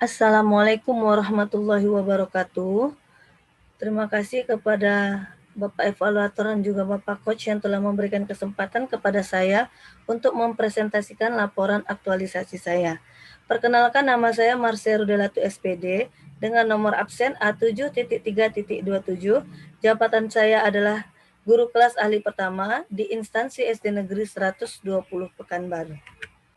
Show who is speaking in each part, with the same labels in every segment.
Speaker 1: Assalamualaikum warahmatullahi wabarakatuh. Terima kasih kepada Bapak Evaluator dan juga Bapak Coach yang telah memberikan kesempatan kepada saya untuk mempresentasikan laporan aktualisasi saya. Perkenalkan, nama saya Marcia Rudelatu SPD dengan nomor absen A7.3.27. Jabatan saya adalah guru kelas ahli pertama di instansi SD Negeri 120 Pekanbaru.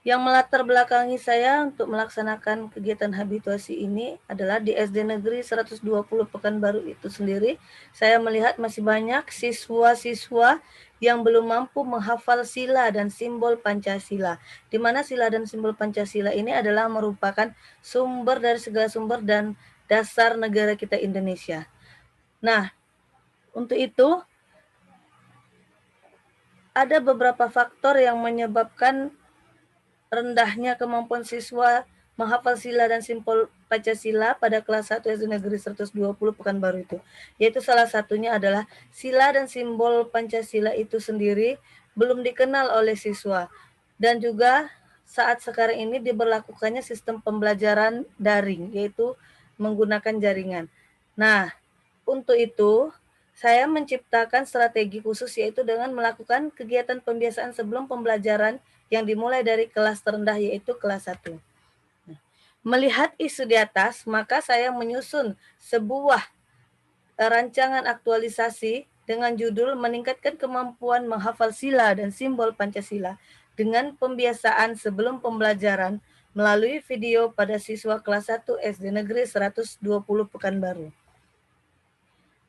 Speaker 1: Yang melatar belakangi saya untuk melaksanakan kegiatan habituasi ini adalah di SD Negeri 120 Pekanbaru itu sendiri, saya melihat masih banyak siswa-siswa yang belum mampu menghafal sila dan simbol Pancasila, di mana sila dan simbol Pancasila ini adalah merupakan sumber dari segala sumber dan dasar negara kita Indonesia. Nah, untuk itu ada beberapa faktor yang menyebabkan rendahnya kemampuan siswa menghafal sila dan simbol Pancasila pada kelas 1 SD Negeri 120 Pekanbaru itu. Yaitu salah satunya adalah sila dan simbol Pancasila itu sendiri belum dikenal oleh siswa. Dan juga saat sekarang ini diberlakukannya sistem pembelajaran daring, yaitu menggunakan jaringan. Nah, untuk itu saya menciptakan strategi khusus yaitu dengan melakukan kegiatan pembiasaan sebelum pembelajaran yang dimulai dari kelas terendah yaitu kelas 1. Melihat isu di atas, maka saya menyusun sebuah rancangan aktualisasi dengan judul meningkatkan kemampuan menghafal sila dan simbol Pancasila dengan pembiasaan sebelum pembelajaran melalui video pada siswa kelas 1 SD Negeri 120 Pekanbaru.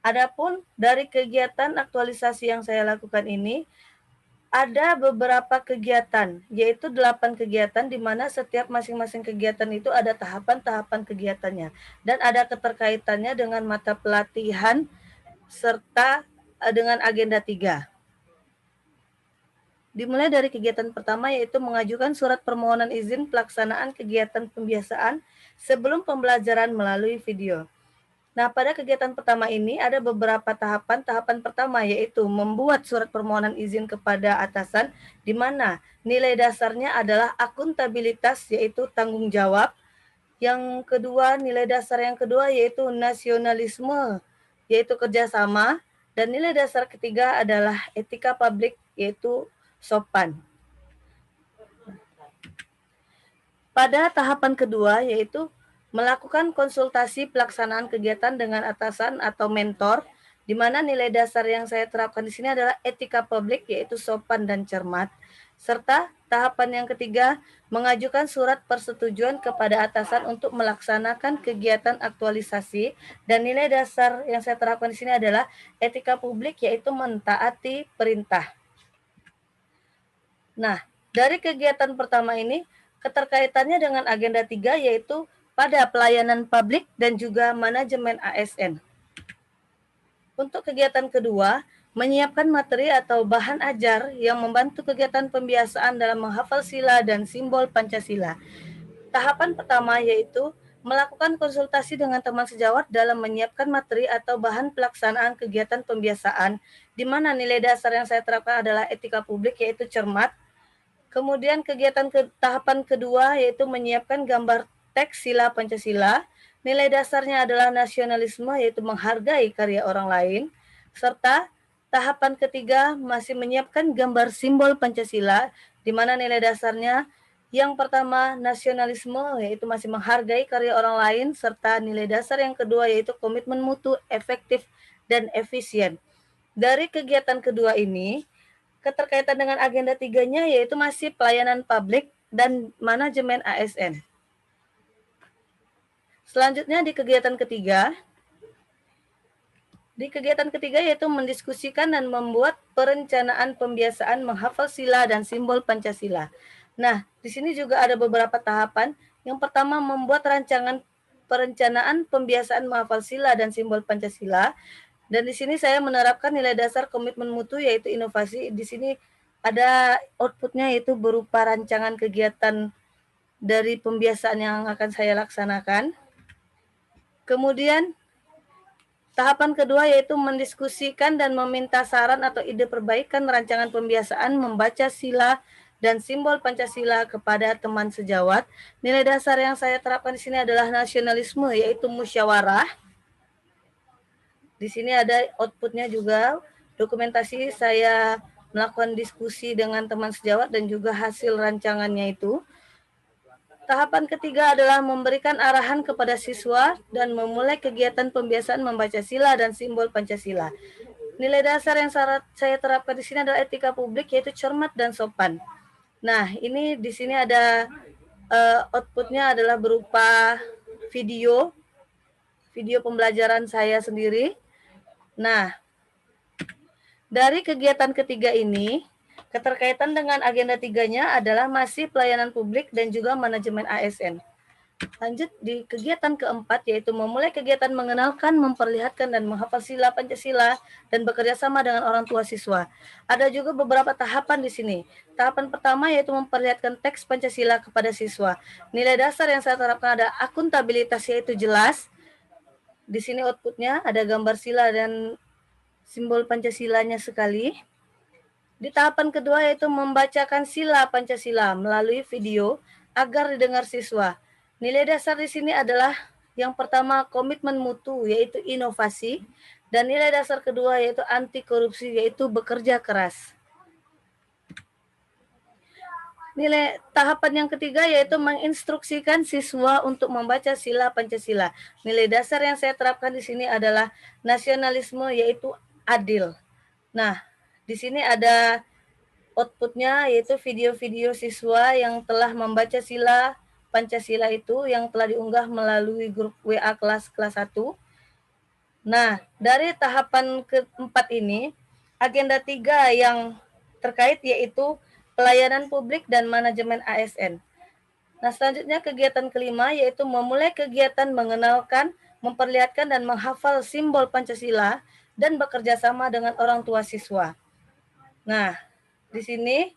Speaker 1: Adapun dari kegiatan aktualisasi yang saya lakukan ini, ada beberapa kegiatan, yaitu 8 kegiatan di mana setiap masing-masing kegiatan itu ada tahapan-tahapan kegiatannya dan ada keterkaitannya dengan mata pelatihan serta dengan agenda 3. Dimulai dari kegiatan pertama yaitu mengajukan surat permohonan izin pelaksanaan kegiatan pembiasaan sebelum pembelajaran melalui video. Nah, pada kegiatan pertama ini ada beberapa tahapan. Tahapan pertama yaitu membuat surat permohonan izin kepada atasan, di mana nilai dasarnya adalah akuntabilitas, yaitu tanggung jawab. Yang kedua, nilai dasar yang kedua yaitu nasionalisme, yaitu kerjasama. Dan nilai dasar ketiga adalah etika publik, yaitu sopan. Pada tahapan kedua yaitu melakukan konsultasi pelaksanaan kegiatan dengan atasan atau mentor, di mana nilai dasar yang saya terapkan di sini adalah etika publik, yaitu sopan dan cermat, serta tahapan yang ketiga, mengajukan surat persetujuan kepada atasan untuk melaksanakan kegiatan aktualisasi, dan nilai dasar yang saya terapkan di sini adalah etika publik, yaitu mentaati perintah. Nah, dari kegiatan pertama ini, keterkaitannya dengan agenda 3 yaitu pada pelayanan publik dan juga manajemen ASN. Untuk kegiatan kedua, menyiapkan materi atau bahan ajar yang membantu kegiatan pembiasaan dalam menghafal sila dan simbol Pancasila. Tahapan pertama yaitu melakukan konsultasi dengan teman sejawat dalam menyiapkan materi atau bahan pelaksanaan kegiatan pembiasaan, di mana nilai dasar yang saya terapkan adalah etika publik yaitu cermat. Kemudian kegiatan tahapan kedua yaitu menyiapkan gambar teks sila Pancasila. Nilai dasarnya adalah nasionalisme yaitu menghargai karya orang lain. Serta tahapan ketiga masih menyiapkan gambar simbol Pancasila di mana nilai dasarnya yang pertama nasionalisme yaitu masih menghargai karya orang lain serta nilai dasar yang kedua yaitu komitmen mutu, efektif dan efisien. Dari kegiatan kedua ini keterkaitan dengan agenda 3-nya yaitu masih pelayanan publik dan manajemen ASN. Selanjutnya di kegiatan ketiga yaitu mendiskusikan dan membuat perencanaan pembiasaan menghafal sila dan simbol Pancasila. Nah, di sini juga ada beberapa tahapan. Yang pertama membuat perencanaan pembiasaan menghafal sila dan simbol Pancasila. Dan di sini saya menerapkan nilai dasar komitmen mutu yaitu inovasi. Di sini ada outputnya yaitu berupa rancangan kegiatan dari pembiasaan yang akan saya laksanakan. Kemudian tahapan kedua yaitu mendiskusikan dan meminta saran atau ide perbaikan rancangan pembiasaan membaca sila dan simbol Pancasila kepada teman sejawat. Nilai dasar yang saya terapkan di sini adalah nasionalisme, yaitu musyawarah. Di sini ada outputnya juga, dokumentasi saya melakukan diskusi dengan teman sejawat dan juga hasil rancangannya itu. Tahapan ketiga adalah memberikan arahan kepada siswa dan memulai kegiatan pembiasaan membaca sila dan simbol Pancasila. Nilai dasar yang saya terapkan di sini adalah etika publik, yaitu cermat dan sopan. Nah, ini di sini ada outputnya adalah berupa video pembelajaran saya sendiri. Nah, dari kegiatan ketiga ini, keterkaitan dengan agenda tiganya adalah masih pelayanan publik dan juga manajemen ASN. Lanjut di kegiatan keempat, yaitu memulai kegiatan mengenalkan, memperlihatkan, dan menghafal sila Pancasila dan bekerja sama dengan orang tua siswa. Ada juga beberapa tahapan di sini. Tahapan pertama yaitu memperlihatkan teks Pancasila kepada siswa. Nilai dasar yang saya terapkan ada akuntabilitas, yaitu jelas. Di sini outputnya ada gambar sila dan simbol Pancasilanya sekali. Di tahapan kedua yaitu membacakan sila Pancasila melalui video agar didengar siswa. Nilai dasar di sini adalah yang pertama komitmen mutu, yaitu inovasi, dan nilai dasar kedua yaitu anti korupsi, yaitu bekerja keras. Nilai tahapan yang ketiga yaitu menginstruksikan siswa untuk membaca sila Pancasila. Nilai dasar yang saya terapkan di sini adalah nasionalisme, yaitu adil. Nah, di sini ada outputnya yaitu video-video siswa yang telah membaca sila Pancasila itu yang telah diunggah melalui grup WA kelas 1. Nah, dari tahapan keempat ini, agenda 3 yang terkait yaitu pelayanan publik dan manajemen ASN. Nah, selanjutnya kegiatan kelima yaitu memulai kegiatan mengenalkan, memperlihatkan, dan menghafal simbol Pancasila dan bekerja sama dengan orang tua siswa. Nah, di sini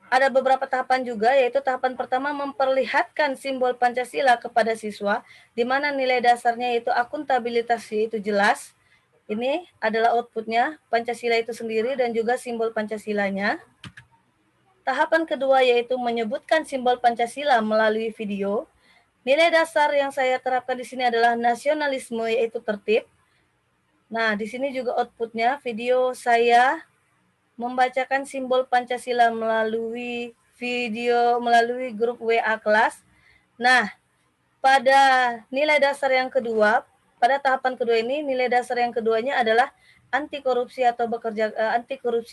Speaker 1: ada beberapa tahapan juga, yaitu tahapan pertama memperlihatkan simbol Pancasila kepada siswa, di mana nilai dasarnya yaitu akuntabilitas, yaitu jelas. Ini adalah outputnya, Pancasila itu sendiri dan juga simbol Pancasilanya. Tahapan kedua yaitu menyebutkan simbol Pancasila melalui video. Nilai dasar yang saya terapkan di sini adalah nasionalisme, yaitu tertib. Nah, di sini juga outputnya video saya membacakan simbol Pancasila melalui grup WA kelas. Nah, pada nilai dasar yang kedua, pada tahapan kedua ini, nilai dasar yang keduanya adalah anti korupsi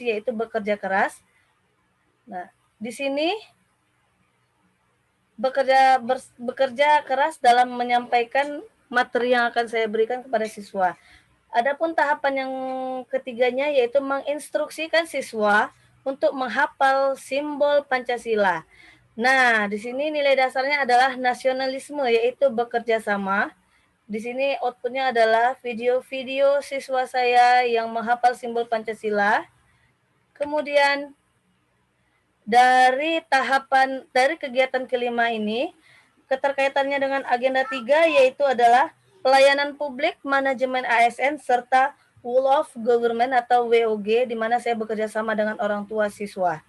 Speaker 1: yaitu bekerja keras. Nah, di sini bekerja keras dalam menyampaikan materi yang akan saya berikan kepada siswa. Adapun tahapan yang ketiganya yaitu menginstruksikan siswa untuk menghafal simbol Pancasila. Nah, di sini nilai dasarnya adalah nasionalisme, yaitu bekerja sama. Di sini outputnya adalah video-video siswa saya yang menghafal simbol Pancasila. Kemudian dari kegiatan kelima ini, keterkaitannya dengan agenda 3 yaitu adalah pelayanan publik, manajemen ASN, serta Whole of Government atau WOG, di mana saya bekerja sama dengan orang tua siswa.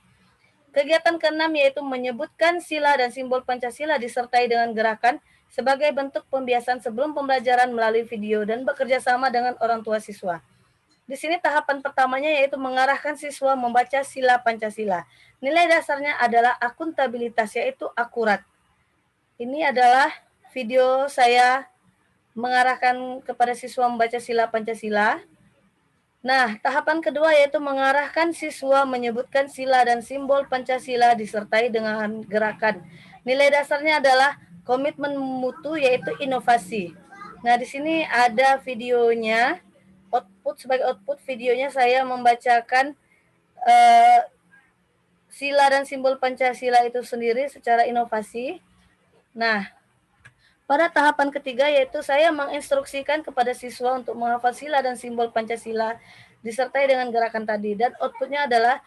Speaker 1: Kegiatan keenam yaitu menyebutkan sila dan simbol Pancasila disertai dengan gerakan sebagai bentuk pembiasaan sebelum pembelajaran melalui video dan bekerja sama dengan orang tua siswa. Di sini tahapan pertamanya yaitu mengarahkan siswa membaca sila Pancasila. Nilai dasarnya adalah akuntabilitas, yaitu akurat. Ini adalah video saya mengarahkan kepada siswa membaca sila Pancasila. Nah, tahapan kedua yaitu mengarahkan siswa menyebutkan sila dan simbol Pancasila disertai dengan gerakan. Nilai dasarnya adalah komitmen mutu, yaitu inovasi. Nah, di sini ada videonya. Sebagai output videonya saya membacakan sila dan simbol Pancasila itu sendiri secara inovasi. Nah, pada tahapan ketiga yaitu saya menginstruksikan kepada siswa untuk menghafal sila dan simbol Pancasila disertai dengan gerakan tadi, dan outputnya adalah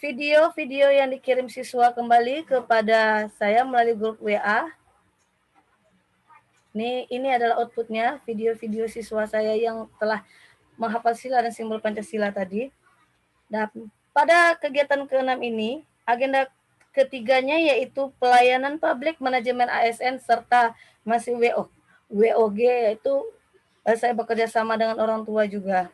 Speaker 1: video-video yang dikirim siswa kembali kepada saya melalui grup WA. Ini adalah outputnya, video-video siswa saya yang telah menghafal sila dan simbol Pancasila tadi. Nah, pada kegiatan ke-6 ini Agenda ketiganya yaitu pelayanan publik, manajemen ASN, serta masih WOG, yaitu saya bekerja sama dengan orang tua juga.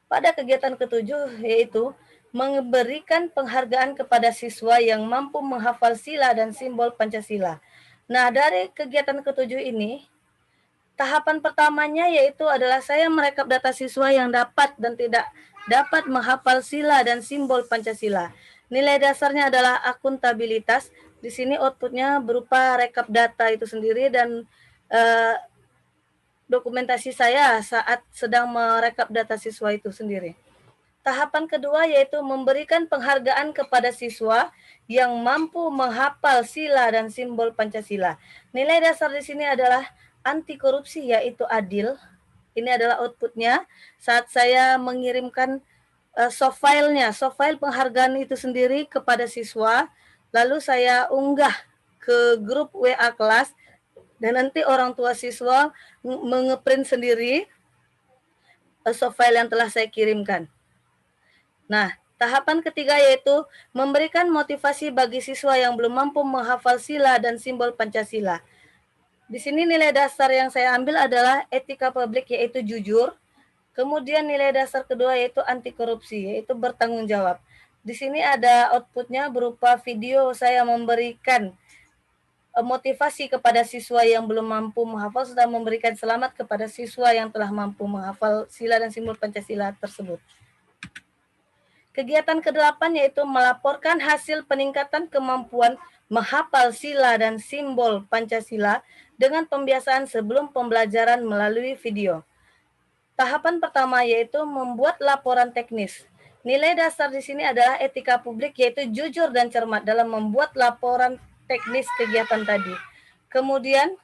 Speaker 1: Pada kegiatan ketujuh yaitu memberikan penghargaan kepada siswa yang mampu menghafal sila dan simbol Pancasila. Nah, dari kegiatan ketujuh ini, tahapan pertamanya yaitu adalah saya merekap data siswa yang dapat dan tidak dapat menghafal sila dan simbol Pancasila. Nilai dasarnya adalah akuntabilitas. Di sini outputnya berupa rekap data itu sendiri dan dokumentasi saya saat sedang merekap data siswa itu sendiri. Tahapan kedua yaitu memberikan penghargaan kepada siswa yang mampu menghafal sila dan simbol Pancasila. Nilai dasar di sini adalah anti korupsi yaitu adil. Ini adalah outputnya saat saya mengirimkan soft file penghargaan itu sendiri kepada siswa, lalu saya unggah ke grup WA kelas dan nanti orang tua siswa mengeprint sendiri soft file yang telah saya kirimkan. Nah, tahapan ketiga yaitu memberikan motivasi bagi siswa yang belum mampu menghafal sila dan simbol Pancasila. Di sini nilai dasar yang saya ambil adalah etika publik yaitu jujur. Kemudian nilai dasar kedua yaitu anti korupsi yaitu bertanggung jawab. Di sini ada outputnya berupa video saya memberikan motivasi kepada siswa yang belum mampu menghafal serta memberikan selamat kepada siswa yang telah mampu menghafal sila dan simbol Pancasila tersebut. Kegiatan ke-8 yaitu melaporkan hasil peningkatan kemampuan menghafal sila dan simbol Pancasila dengan pembiasaan sebelum pembelajaran melalui video. Tahapan pertama yaitu membuat laporan teknis. Nilai dasar di sini adalah etika publik yaitu jujur dan cermat dalam membuat laporan teknis kegiatan tadi. Kemudian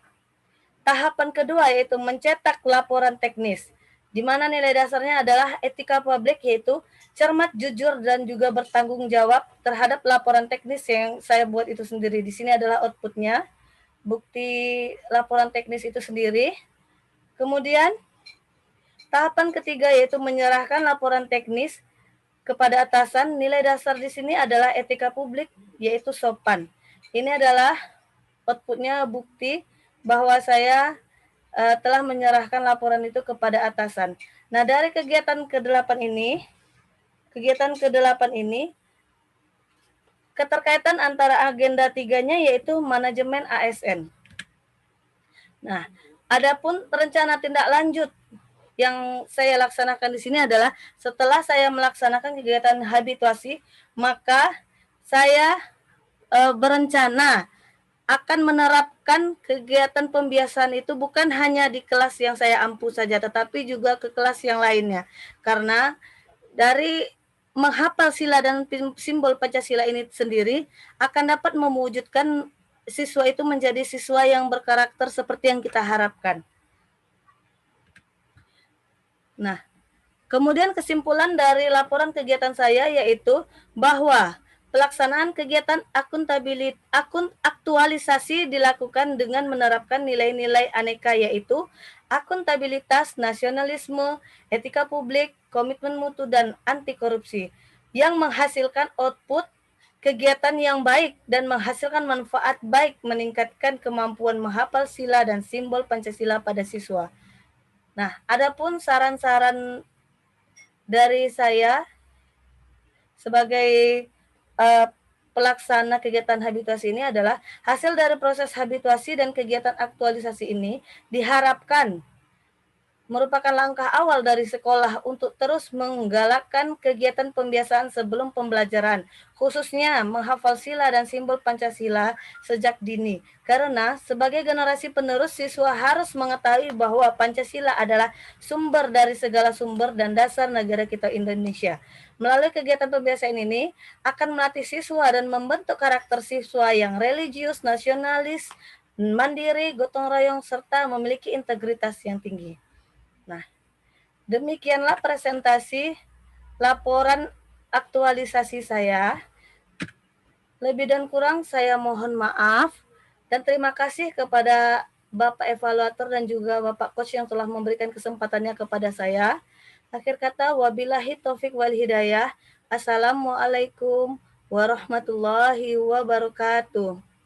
Speaker 1: tahapan kedua yaitu mencetak laporan teknis, di mana nilai dasarnya adalah etika publik yaitu cermat, jujur, dan juga bertanggung jawab terhadap laporan teknis yang saya buat itu sendiri. Di sini adalah outputnya, bukti laporan teknis itu sendiri. Kemudian tahapan ketiga yaitu menyerahkan laporan teknis kepada atasan. Nilai dasar di sini adalah etika publik yaitu sopan. Ini adalah outputnya bukti bahwa saya telah menyerahkan laporan itu kepada atasan. Nah, dari kegiatan ke-8 ini, keterkaitan antara agenda tiganya yaitu manajemen ASN. Nah, adapun rencana tindak lanjut yang saya laksanakan di sini adalah setelah saya melaksanakan kegiatan habituasi, maka saya berencana akan menerapkan kegiatan pembiasaan itu bukan hanya di kelas yang saya ampu saja, tetapi juga ke kelas yang lainnya. Karena dari menghafal sila dan simbol Pancasila ini sendiri akan dapat mewujudkan siswa itu menjadi siswa yang berkarakter seperti yang kita harapkan. Nah, kemudian kesimpulan dari laporan kegiatan saya yaitu bahwa pelaksanaan kegiatan aktualisasi dilakukan dengan menerapkan nilai-nilai aneka yaitu akuntabilitas, nasionalisme, etika publik, komitmen mutu, dan anti korupsi yang menghasilkan output kegiatan yang baik dan menghasilkan manfaat baik meningkatkan kemampuan menghafal sila dan simbol Pancasila pada siswa. Nah, adapun saran-saran dari saya sebagai pelaksana kegiatan habituasi ini adalah hasil dari proses habituasi dan kegiatan aktualisasi ini diharapkan merupakan langkah awal dari sekolah untuk terus menggalakkan kegiatan pembiasaan sebelum pembelajaran, khususnya menghafal sila dan simbol Pancasila sejak dini. Karena sebagai generasi penerus, siswa harus mengetahui bahwa Pancasila adalah sumber dari segala sumber dan dasar negara kita Indonesia. Melalui kegiatan pembiasaan ini akan melatih siswa dan membentuk karakter siswa yang religius, nasionalis, mandiri, gotong royong, serta memiliki integritas yang tinggi. Nah, demikianlah presentasi laporan aktualisasi saya. Lebih dan kurang saya mohon maaf dan terima kasih kepada Bapak Evaluator dan juga Bapak Coach yang telah memberikan kesempatannya kepada saya. Akhir kata, wabillahi taufik wal hidayah. Assalamualaikum warahmatullahi wabarakatuh.